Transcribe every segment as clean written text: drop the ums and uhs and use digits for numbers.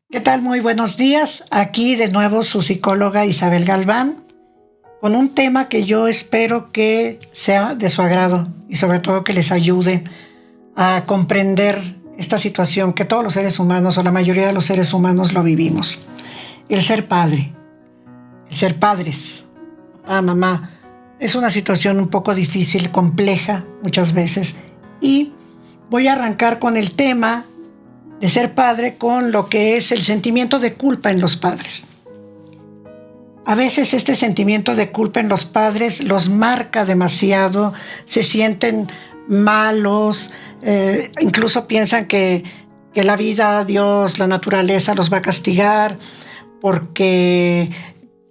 ¿Qué tal? Muy buenos días. Aquí de nuevo su psicóloga Isabel Galván con un tema que yo espero que sea de su agrado y sobre todo que les ayude a comprender esta situación que todos los seres humanos o la mayoría de los seres humanos lo vivimos. El ser padre, el ser padres, papá, mamá, es una situación un poco difícil, compleja muchas veces, y voy a arrancar con el tema de ser padre con lo que es el sentimiento de culpa en los padres. A veces este sentimiento de culpa en los padres los marca demasiado, se sienten malos, incluso piensan que la vida, Dios, la naturaleza los va a castigar porque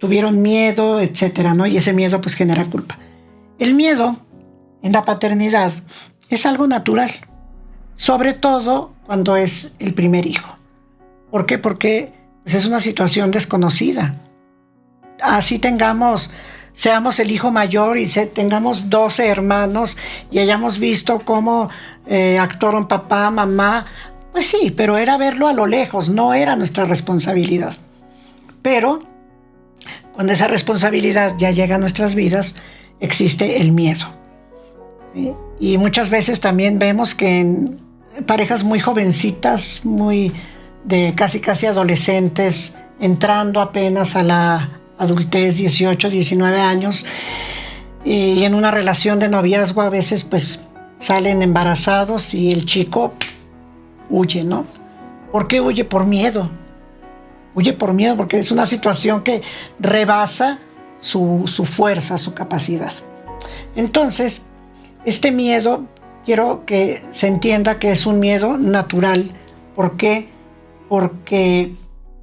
tuvieron miedo, etcétera, ¿no? Y ese miedo pues genera culpa. El miedo en la paternidad es algo natural, sobre todo cuando es el primer hijo. ¿Por qué? Porque pues, es una situación desconocida. Así seamos el hijo mayor y tengamos 12 hermanos y hayamos visto cómo actuaron papá, mamá, pues sí, pero era verlo a lo lejos, no era nuestra responsabilidad. Pero cuando esa responsabilidad ya llega a nuestras vidas, existe el miedo. Y muchas veces también vemos que en parejas muy jovencitas, muy de casi adolescentes, entrando apenas a la adultez, 18, 19 años, y en una relación de noviazgo a veces pues salen embarazados y el chico huye, ¿no? ¿Por qué huye? Por miedo. Huye por miedo porque es una situación que rebasa su fuerza, su capacidad. Entonces, este miedo, quiero que se entienda que es un miedo natural. ¿Por qué? Porque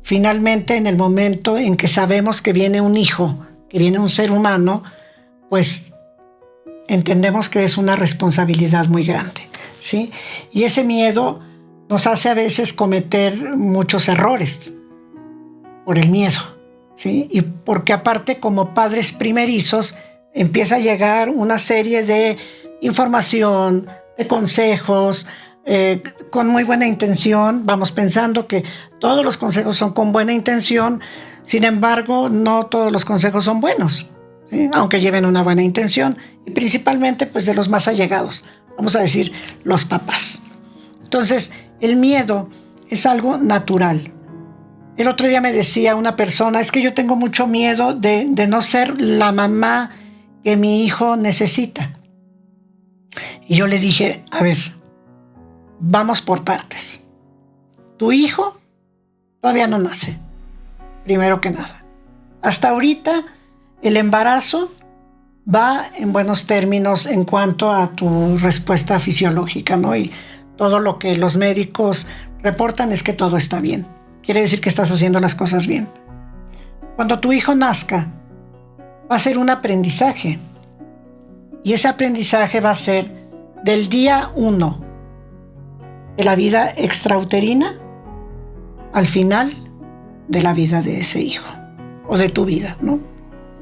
finalmente en el momento en que sabemos que viene un hijo, que viene un ser humano, pues entendemos que es una responsabilidad muy grande, ¿sí? Y ese miedo nos hace a veces cometer muchos errores por el miedo, ¿sí? Y porque aparte como padres primerizos empieza a llegar una serie de información, de consejos, con muy buena intención. Vamos pensando que todos los consejos son con buena intención, sin embargo, no todos los consejos son buenos, ¿sí? Aunque lleven una buena intención, y principalmente pues de los más allegados, vamos a decir, los papás. Entonces, el miedo es algo natural. El otro día me decía una persona, es que yo tengo mucho miedo de no ser la mamá que mi hijo necesita. Y yo le dije, a ver, vamos por partes. Tu hijo todavía no nace, primero que nada. Hasta ahorita el embarazo va en buenos términos en cuanto a tu respuesta fisiológica, ¿no? Y todo lo que los médicos reportan es que todo está bien. Quiere decir que estás haciendo las cosas bien. Cuando tu hijo nazca, va a ser un aprendizaje. Y ese aprendizaje va a ser del día 1 de la vida extrauterina al final de la vida de ese hijo o de tu vida, ¿no?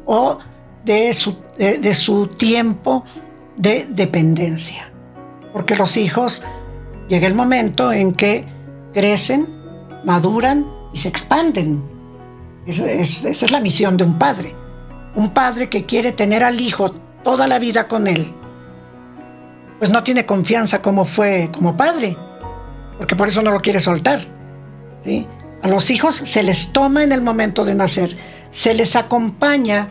O de su tiempo de dependencia. Porque los hijos llega el momento en que crecen, maduran y se expanden. Esa es la misión de un padre. Un padre que quiere tener al hijo toda la vida con él, pues no tiene confianza como fue como padre, porque por eso no lo quiere soltar, ¿sí? A los hijos se les toma en el momento de nacer, se les acompaña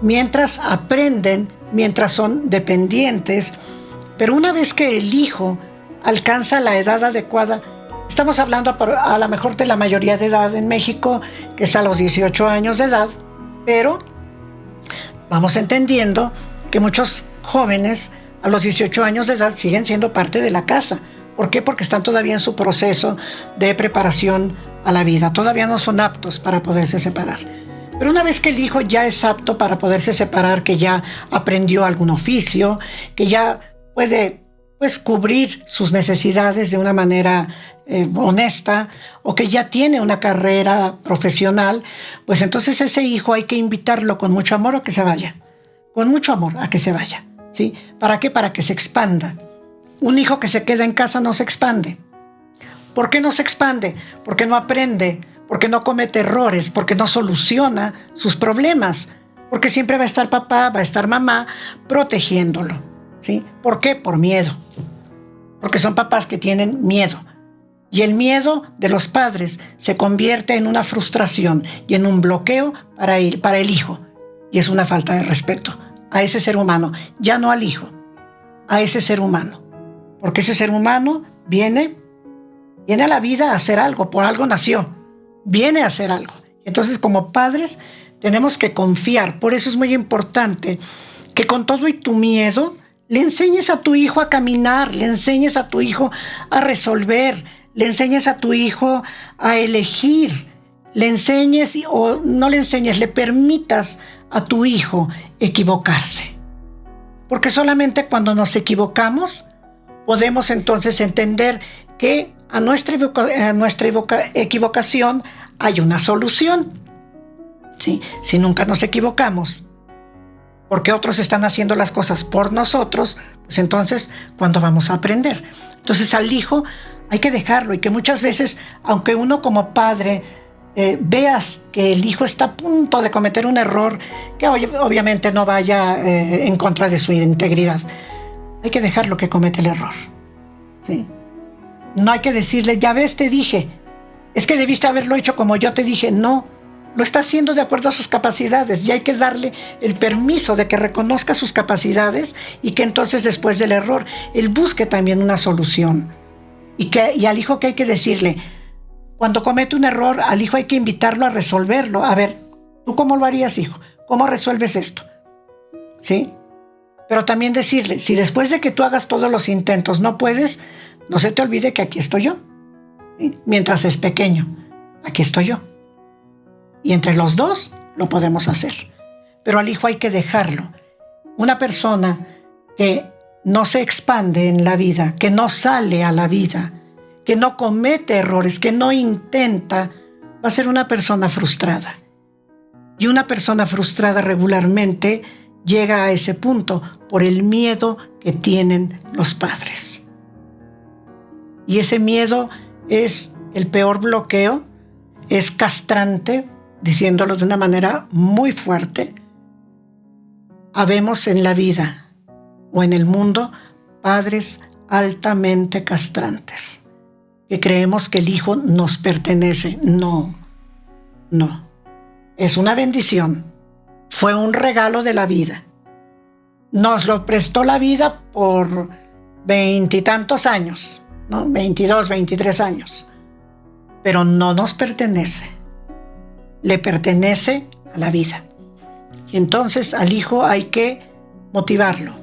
mientras aprenden, mientras son dependientes, pero una vez que el hijo alcanza la edad adecuada, estamos hablando a lo mejor de la mayoría de edad en México, que es a los 18 años de edad, pero vamos entendiendo que muchos jóvenes a los 18 años de edad siguen siendo parte de la casa. ¿Por qué? Porque están todavía en su proceso de preparación a la vida. Todavía no son aptos para poderse separar. Pero una vez que el hijo ya es apto para poderse separar, que ya aprendió algún oficio, que ya puede pues cubrir sus necesidades de una manera honesta, o que ya tiene una carrera profesional, pues entonces ese hijo hay que invitarlo con mucho amor a que se vaya. Con mucho amor a que se vaya, ¿sí? ¿Para qué? Para que se expanda. Un hijo que se queda en casa no se expande. ¿Por qué no se expande? Porque no aprende, porque no comete errores, porque no soluciona sus problemas, porque siempre va a estar papá, va a estar mamá protegiéndolo, ¿sí? ¿Por qué? Por miedo. Porque son papás que tienen miedo. Y el miedo de los padres se convierte en una frustración y en un bloqueo para el hijo. Y es una falta de respeto a ese ser humano, ya no al hijo, a ese ser humano. Porque ese ser humano viene a la vida a hacer algo, por algo nació, viene a hacer algo. Entonces, como padres, tenemos que confiar. Por eso es muy importante que con todo y tu miedo le enseñes a tu hijo a caminar, le enseñes a tu hijo a resolver, le enseñes a tu hijo a elegir, le enseñes o no le enseñes, le permitas a tu hijo equivocarse. Porque solamente cuando nos equivocamos podemos entonces entender que a nuestra equivocación hay una solución. ¿Sí? Si nunca nos equivocamos, porque otros están haciendo las cosas por nosotros, pues entonces, ¿cuándo vamos a aprender? Entonces al hijo hay que dejarlo, y que muchas veces, aunque uno como padre veas que el hijo está a punto de cometer un error, que obviamente no vaya en contra de su integridad, hay que dejarlo que comete el error, ¿sí? No hay que decirle, ya ves, te dije, es que debiste haberlo hecho como yo te dije. No, lo está haciendo de acuerdo a sus capacidades, y hay que darle el permiso de que reconozca sus capacidades, y que entonces después del error él busque también una solución. Y al hijo, que hay que decirle, cuando comete un error, al hijo hay que invitarlo a resolverlo. A ver, ¿tú cómo lo harías, hijo? ¿Cómo resuelves esto? ¿Sí? Pero también decirle, si después de que tú hagas todos los intentos no puedes, no se te olvide que aquí estoy yo, ¿sí? Mientras es pequeño, aquí estoy yo. Y entre los dos lo podemos hacer. Pero al hijo hay que dejarlo. Una persona que no se expande en la vida, que no sale a la vida, que no comete errores, que no intenta, va a ser una persona frustrada. Y una persona frustrada regularmente llega a ese punto por el miedo que tienen los padres. Y ese miedo es el peor bloqueo, es castrante, diciéndolo de una manera muy fuerte. Habemos en la vida o en el mundo padres altamente castrantes, que creemos que el hijo nos pertenece. No, no. Es una bendición. Fue un regalo de la vida. Nos lo prestó la vida por 20 y tantos años, ¿no? 22, 23 años. Pero no nos pertenece. Le pertenece a la vida. Y entonces al hijo hay que motivarlo,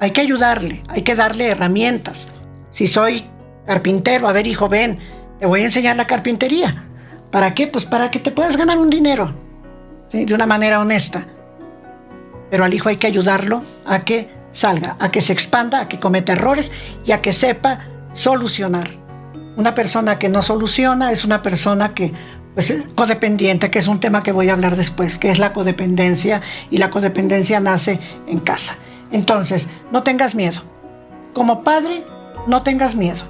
hay que ayudarle, hay que darle herramientas. Si soy carpintero, a ver, hijo, ven, te voy a enseñar la carpintería. ¿Para qué? Pues para que te puedas ganar un dinero, ¿sí? De una manera honesta. Pero al hijo hay que ayudarlo a que salga, a que se expanda, a que cometa errores y a que sepa solucionar. Una persona que no soluciona es una persona que pues es codependiente, que es un tema que voy a hablar después, que es la codependencia, y la codependencia nace en casa. Entonces, no tengas miedo. Como padre, no tengas miedo.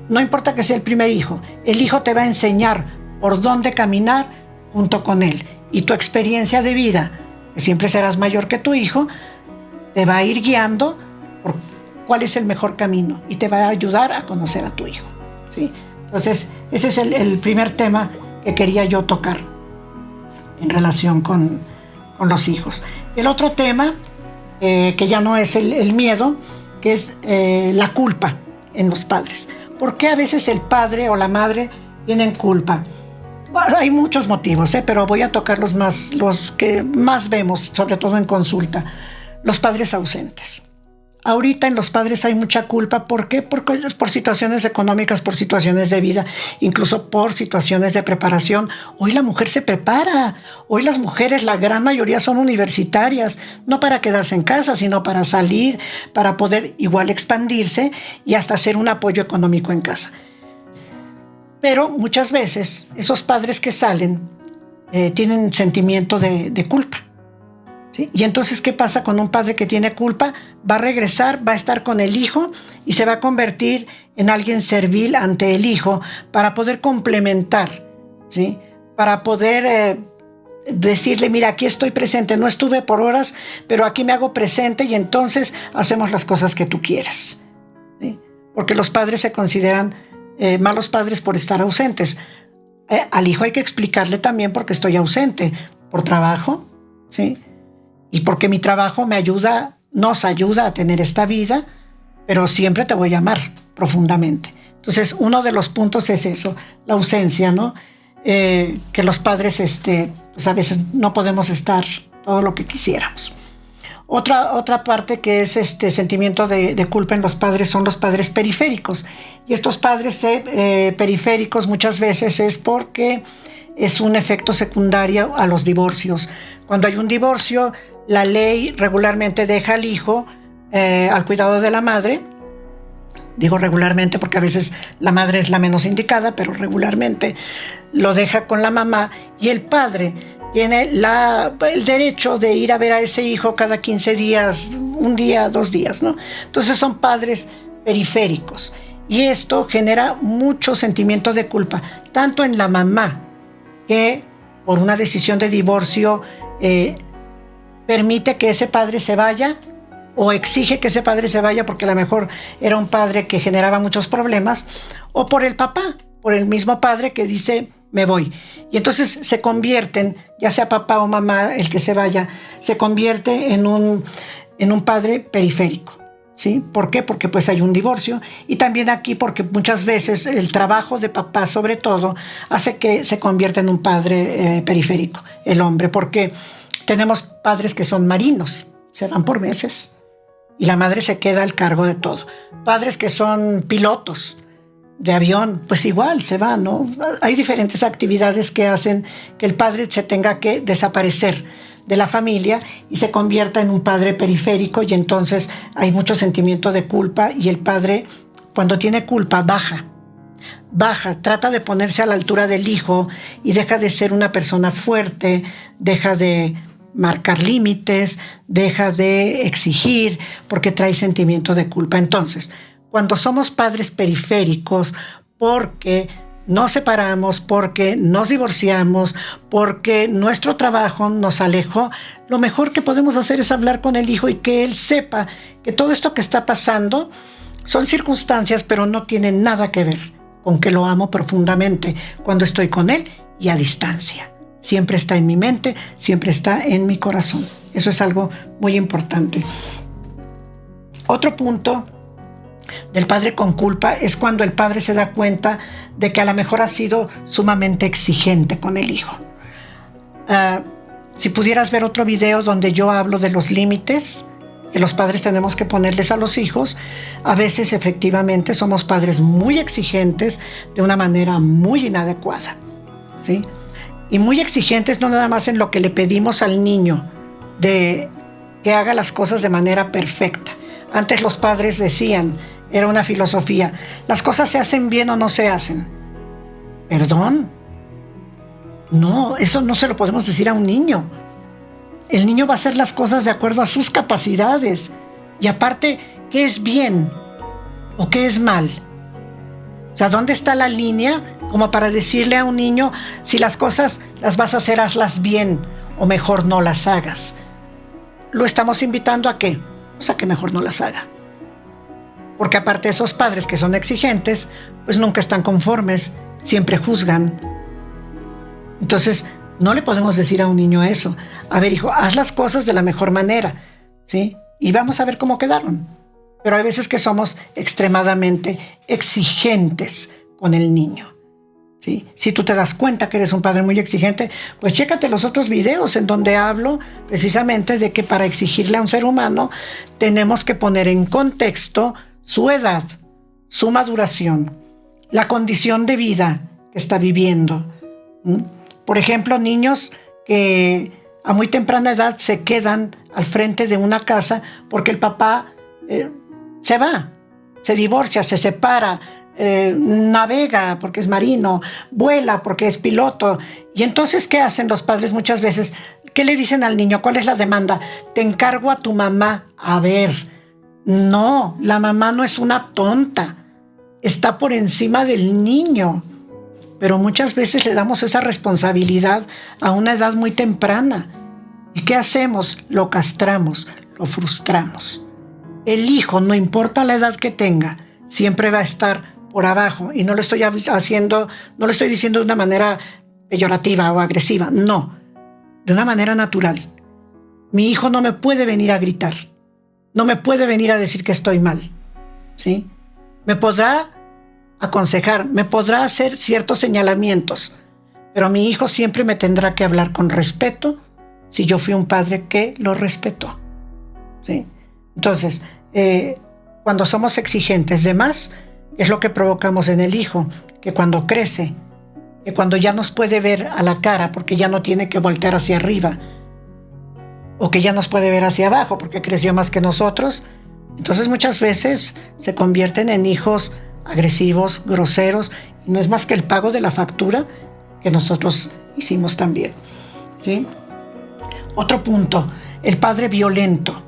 No importa que sea el primer hijo, el hijo te va a enseñar por dónde caminar junto con él. Y tu experiencia de vida, que siempre serás mayor que tu hijo, te va a ir guiando por cuál es el mejor camino y te va a ayudar a conocer a tu hijo, ¿sí? Entonces, ese es el primer tema que quería yo tocar en relación con los hijos. El otro tema, que ya no es el miedo, que es la culpa en los padres. ¿Por qué a veces el padre o la madre tienen culpa? Bueno, hay muchos motivos, pero voy a tocar los que más vemos, sobre todo en consulta. Los padres ausentes. Ahorita en los padres hay mucha culpa. ¿Por qué? Porque es por situaciones económicas, por situaciones de vida, incluso por situaciones de preparación. Hoy la mujer se prepara. Hoy las mujeres, la gran mayoría, son universitarias, no para quedarse en casa, sino para salir, para poder igual expandirse y hasta ser un apoyo económico en casa. Pero muchas veces esos padres que salen tienen sentimiento de culpa. ¿Sí? Y entonces, ¿qué pasa con un padre que tiene culpa? Va a regresar, va a estar con el hijo y se va a convertir en alguien servil ante el hijo para poder complementar, ¿sí? para poder decirle, mira, aquí estoy presente, no estuve por horas, pero aquí me hago presente y entonces hacemos las cosas que tú quieres, ¿sí? Porque los padres se consideran malos padres por estar ausentes. Al hijo hay que explicarle también por qué estoy ausente, por trabajo, ¿sí? Y porque mi trabajo nos ayuda a tener esta vida, pero siempre te voy a amar profundamente. Entonces, uno de los puntos es eso, la ausencia, ¿no? Que los padres, pues a veces no podemos estar todo lo que quisiéramos. Otra parte que es sentimiento de culpa en los padres son los padres periféricos. Y estos padres periféricos muchas veces es porque es un efecto secundario a los divorcios. Cuando hay un divorcio, la ley regularmente deja al hijo al cuidado de la madre. Digo regularmente porque a veces la madre es la menos indicada, pero regularmente lo deja con la mamá y el padre tiene el derecho de ir a ver a ese hijo cada 15 días, un día, 2 días, ¿no? Entonces son padres periféricos y esto genera mucho sentimiento de culpa, tanto en la mamá, que por una decisión de divorcio permite que ese padre se vaya o exige que ese padre se vaya porque a lo mejor era un padre que generaba muchos problemas, o por el papá, por el mismo padre que dice, me voy. Y entonces se convierten, ya sea papá o mamá, el que se vaya, se convierte en un padre periférico, ¿sí? ¿Por qué? Porque pues hay un divorcio, y también aquí porque muchas veces el trabajo de papá, sobre todo, hace que se convierta en un padre periférico, el hombre, porque tenemos padres que son marinos, se van por meses, y la madre se queda al cargo de todo. Padres que son pilotos de avión, pues igual se van, ¿no? Hay diferentes actividades que hacen que el padre se tenga que desaparecer de la familia y se convierta en un padre periférico, y entonces hay mucho sentimiento de culpa, y el padre, cuando tiene culpa, baja, trata de ponerse a la altura del hijo y deja de ser una persona fuerte, deja de marcar límites, deja de exigir porque trae sentimiento de culpa. Entonces, cuando somos padres periféricos, porque nos separamos, porque nos divorciamos, porque nuestro trabajo nos alejó, lo mejor que podemos hacer es hablar con el hijo y que él sepa que todo esto que está pasando son circunstancias, pero no tiene nada que ver con que lo amo profundamente cuando estoy con él y a distancia. Siempre está en mi mente, siempre está en mi corazón. Eso es algo muy importante. Otro punto del padre con culpa es cuando el padre se da cuenta de que a lo mejor ha sido sumamente exigente con el hijo. Si pudieras ver otro video donde yo hablo de los límites que los padres tenemos que ponerles a los hijos, a veces efectivamente somos padres muy exigentes de una manera muy inadecuada, ¿sí? Y muy exigentes no nada más en lo que le pedimos al niño de que haga las cosas de manera perfecta. Antes los padres decían, era una filosofía, las cosas se hacen bien o no se hacen. ¿Perdón? No, eso no se lo podemos decir a un niño. El niño va a hacer las cosas de acuerdo a sus capacidades. Y aparte, ¿qué es bien o qué es mal? O sea, ¿dónde está la línea como para decirle a un niño, si las cosas las vas a hacer, hazlas bien o mejor no las hagas? ¿Lo estamos invitando a qué? Pues a que mejor no las haga. Porque aparte esos padres que son exigentes, pues nunca están conformes, siempre juzgan. Entonces, no le podemos decir a un niño eso. A ver, hijo, haz las cosas de la mejor manera, ¿sí? Y vamos a ver cómo quedaron. Pero hay veces que somos extremadamente exigentes con el niño, ¿sí? Si tú te das cuenta que eres un padre muy exigente, pues chécate los otros videos en donde hablo precisamente de que para exigirle a un ser humano tenemos que poner en contexto su edad, su maduración, la condición de vida que está viviendo. Por ejemplo, niños que a muy temprana edad se quedan al frente de una casa porque el papá se va, se divorcia, se separa, navega porque es marino, vuela porque es piloto. Y entonces, ¿qué hacen los padres muchas veces? ¿Qué le dicen al niño? ¿Cuál es la demanda? Te encargo a tu mamá. A ver, no, la mamá no es una tonta, está por encima del niño. pero muchas veces le damos esa responsabilidad a una edad muy temprana. ¿Y qué hacemos? Lo castramos, lo frustramos. El hijo, no importa la edad que tenga, siempre va a estar por abajo. Y no lo estoy diciendo de una manera peyorativa o agresiva, no, de una manera natural. Mi hijo no me puede venir a gritar, no me puede venir a decir que estoy mal, ¿sí? Me podrá aconsejar, me podrá hacer ciertos señalamientos, pero mi hijo siempre me tendrá que hablar con respeto si yo fui un padre que lo respetó, ¿sí? Entonces, cuando somos exigentes de más, es lo que provocamos en el hijo, que cuando crece, que cuando ya nos puede ver a la cara porque ya no tiene que voltear hacia arriba, o que ya nos puede ver hacia abajo porque creció más que nosotros, entonces muchas veces se convierten en hijos agresivos, groseros, y no es más que el pago de la factura que nosotros hicimos también, ¿sí? Otro punto, el padre violento,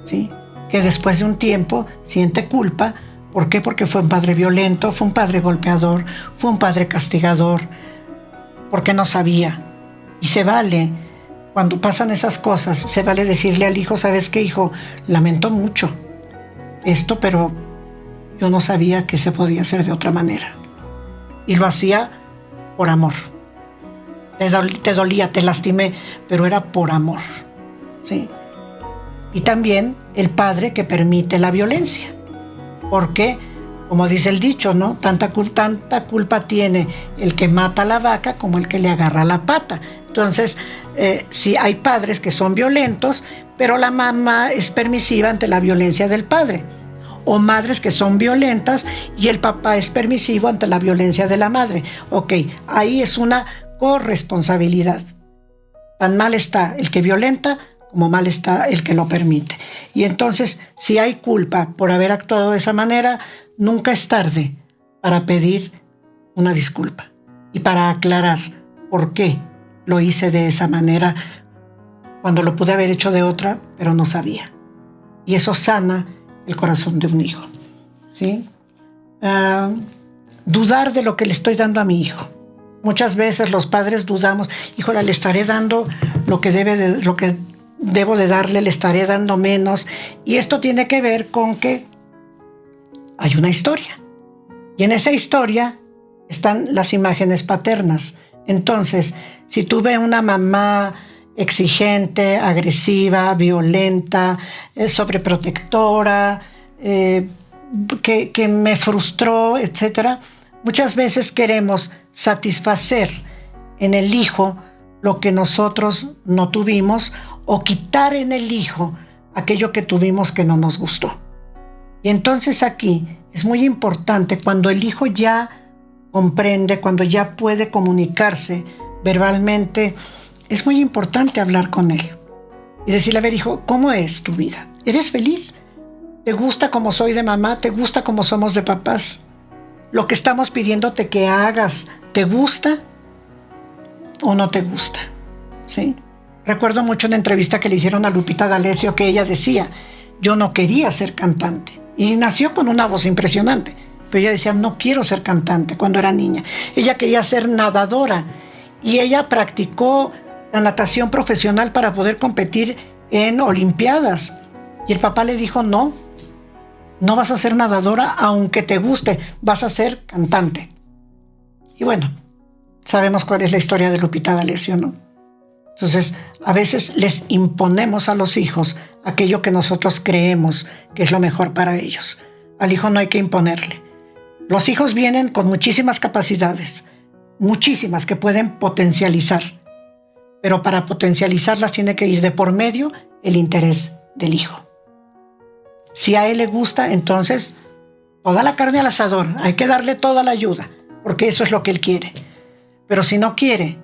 ¿sí? Que después de un tiempo siente culpa. ¿Por qué? Porque fue un padre violento, fue un padre golpeador, fue un padre castigador, porque no sabía. Y se vale, cuando pasan esas cosas, se vale decirle al hijo, ¿sabes qué, hijo? Lamento mucho esto, pero yo no sabía que se podía hacer de otra manera. Y lo hacía por amor. Te dolía, te lastimé, pero era por amor, ¿sí? Y también el padre que permite la violencia. Porque, como dice el dicho, ¿no? Tanta culpa tiene el que mata a la vaca como el que le agarra la pata. Entonces, sí hay padres que son violentos, pero la mamá es permisiva ante la violencia del padre. O madres que son violentas y el papá es permisivo ante la violencia de la madre. Ok, ahí es una corresponsabilidad. Tan mal está el que violenta como mal está el que lo permite. Y entonces, si hay culpa por haber actuado de esa manera, nunca es tarde para pedir una disculpa y para aclarar por qué lo hice de esa manera cuando lo pude haber hecho de otra, pero no sabía. Y eso sana el corazón de un hijo, ¿sí? Dudar de lo que le estoy dando a mi hijo. Muchas veces los padres dudamos, híjole, le estaré dando lo que debo de darle, le estaré dando menos. Y esto tiene que ver con que hay una historia. Y en esa historia están las imágenes paternas. Entonces, si tuve una mamá exigente, agresiva, violenta, sobreprotectora, que me frustró, etc., muchas veces queremos satisfacer en el hijo lo que nosotros no tuvimos o quitar en el hijo aquello que tuvimos que no nos gustó. Y entonces aquí es muy importante cuando el hijo ya comprende, cuando ya puede comunicarse verbalmente, es muy importante hablar con él y decirle, a ver, hijo, ¿cómo es tu vida? ¿Eres feliz? ¿Te gusta como soy de mamá? ¿Te gusta como somos de papás? ¿Lo que estamos pidiéndote que hagas, te gusta o no te gusta? ¿Sí? Recuerdo mucho una entrevista que le hicieron a Lupita D'Alessio que ella decía, yo no quería ser cantante. Y nació con una voz impresionante. Pero ella decía, no quiero ser cantante cuando era niña. Ella quería ser nadadora. Y ella practicó la natación profesional para poder competir en olimpiadas. Y el papá le dijo, no vas a ser nadadora aunque te guste, vas a ser cantante. Y bueno, sabemos cuál es la historia de Lupita D'Alessio, ¿no? Entonces, a veces les imponemos a los hijos aquello que nosotros creemos que es lo mejor para ellos. Al hijo no hay que imponerle. Los hijos vienen con muchísimas capacidades, muchísimas que pueden potencializar, pero para potencializarlas tiene que ir de por medio el interés del hijo. Si a él le gusta, entonces toda la carne al asador, hay que darle toda la ayuda, porque eso es lo que él quiere. Pero si no quiere,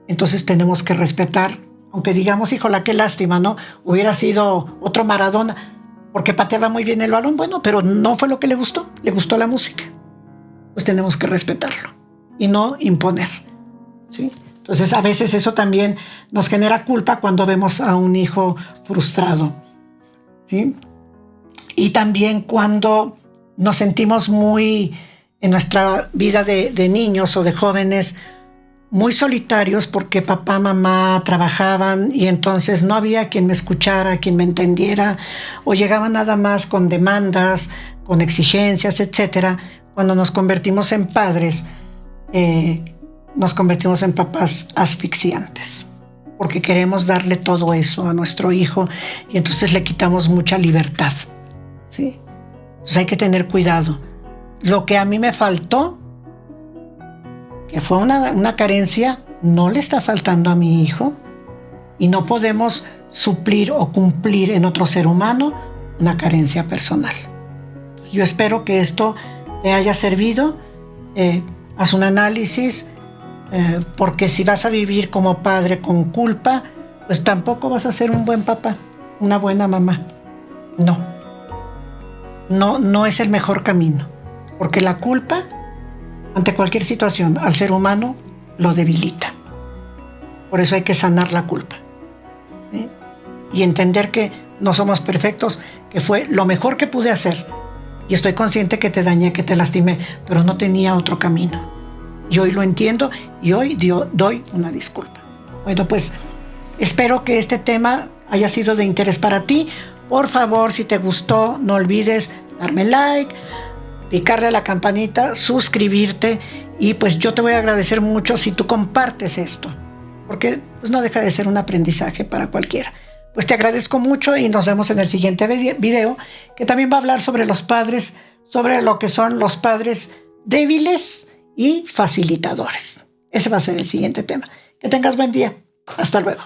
entonces tenemos que respetar, aunque digamos, híjola, qué lástima, ¿no? Hubiera sido otro Maradona, porque pateaba muy bien el balón, bueno, pero no fue lo que le gustó la música. Pues tenemos que respetarlo y no imponer, ¿sí? Entonces a veces eso también nos genera culpa cuando vemos a un hijo frustrado, ¿sí? Y también cuando nos sentimos muy en nuestra vida de niños o de jóvenes muy solitarios porque papá, mamá trabajaban y entonces no había quien me escuchara, quien me entendiera, o llegaban nada más con demandas, con exigencias, etcétera. Cuando nos convertimos en padres, nos convertimos en papás asfixiantes, porque queremos darle todo eso a nuestro hijo y entonces le quitamos mucha libertad, ¿sí? Entonces hay que tener cuidado. Lo que a mí me faltó, que fue una carencia, no le está faltando a mi hijo y no podemos suplir o cumplir en otro ser humano una carencia personal. Yo espero que esto te haya servido. Haz un análisis, porque si vas a vivir como padre con culpa, pues tampoco vas a ser un buen papá, una buena mamá. No es el mejor camino, porque la culpa, ante cualquier situación, al ser humano lo debilita. Por eso hay que sanar la culpa, ¿sí? Y entender que no somos perfectos, que fue lo mejor que pude hacer. Y estoy consciente que te dañé, que te lastimé, pero no tenía otro camino. Y hoy lo entiendo y hoy doy una disculpa. Bueno, pues espero que este tema haya sido de interés para ti. Por favor, si te gustó, no olvides darme like, picarle a la campanita, suscribirte, y pues yo te voy a agradecer mucho si tú compartes esto, porque pues no deja de ser un aprendizaje para cualquiera. Pues te agradezco mucho y nos vemos en el siguiente video, que también va a hablar sobre los padres, sobre lo que son los padres débiles y facilitadores. Ese va a ser el siguiente tema. Que tengas buen día. Hasta luego.